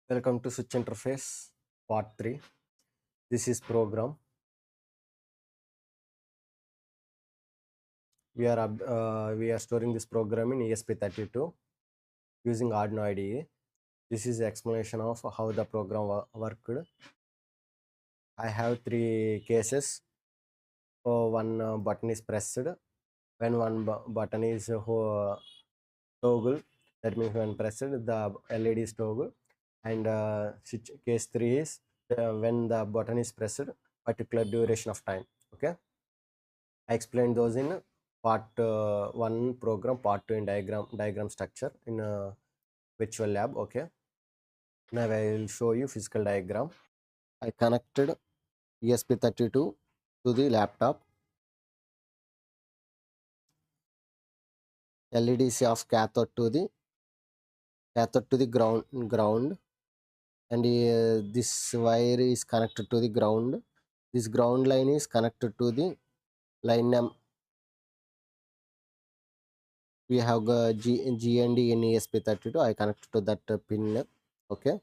Welcome to Switch Interface Part 3. This is program. We are storing this program in ESP32 using Arduino IDE. This is the explanation of how the program worked. I have three cases. One button is pressed. When one button is toggle, that means when pressed, the LED is toggle. And case 3 is when the button is pressed, particular duration of time. Okay. I explained those in part 1 program, part 2 in diagram structure in virtual lab. Okay. Now I will show you physical diagram. I connected ESP32 to the laptop. LEDs of cathode to the ground, and this wire is connected to the ground. This ground line is connected to the line num. We have G and D in ESP32. I connected to that pin. Okay.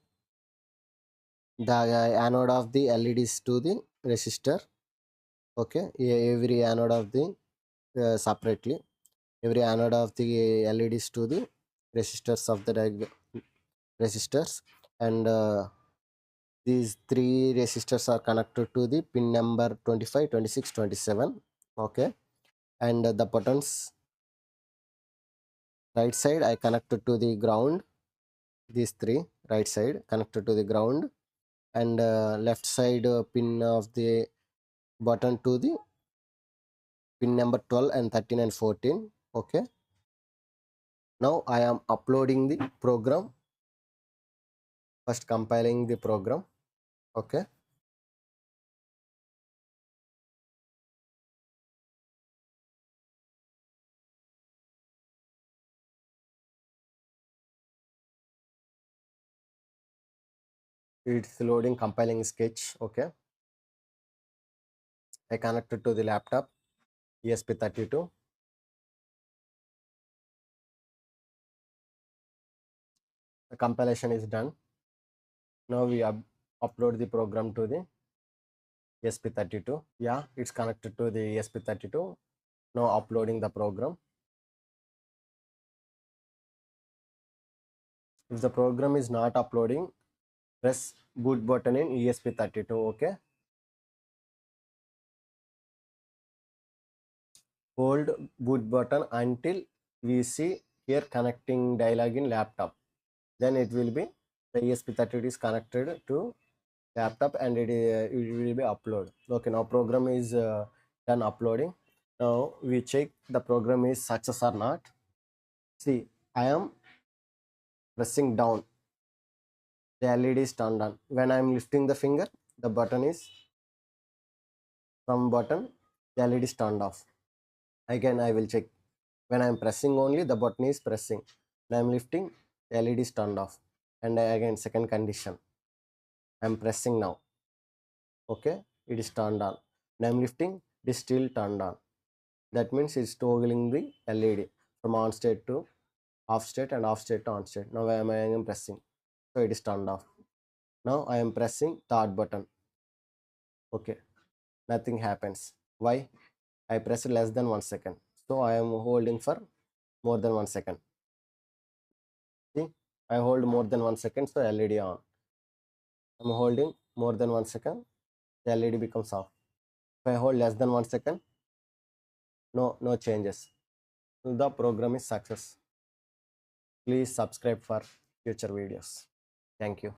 The anode of the LEDs to the resistor. Okay, every anode of the separately, every anode of the LEDs to the resistors of the resistors, and these three resistors are connected to the pin number 25, 26, 27. Okay, and the buttons right side I connected to the ground. These three right side connected to the ground, and left side pin of the button to the pin number 12 and 13 and 14. Okay, now I am uploading the program, first compiling the program. Okay, it's loading, compiling sketch. Okay, I connected to the laptop ESP32. The compilation is done. Now we upload the program to the ESP32. Yeah, it's connected to the ESP32. Now uploading the program. If the program is not uploading, press boot button in ESP32. Okay, hold boot button until we see here connecting dialog in laptop. Then it will be the ESP32 is connected to laptop, and it will be upload. Okay, now program is done uploading. Now we check the program is success or not. See, I am pressing down, the LED is turned on. When I am lifting the finger, the button is from button, the LED is turned off. Again I will check. When I am pressing only, the button is pressing. When I am lifting, the LED is turned off. And again second condition, I am pressing now. Okay, it is turned on. When I am lifting, it is still turned on. That means it's toggling the LED from on state to off state and off state to on state. Now I am pressing, so it is turned off. Now I am pressing third button. Okay, nothing happens. Why? I pressed less than 1 second, so I am holding for more than 1 second. See, I hold more than 1 second, so LED on. I'm holding more than 1 second, the LED becomes off. If I hold less than 1 second, no changes. The program is success. Please subscribe for future videos. Thank you.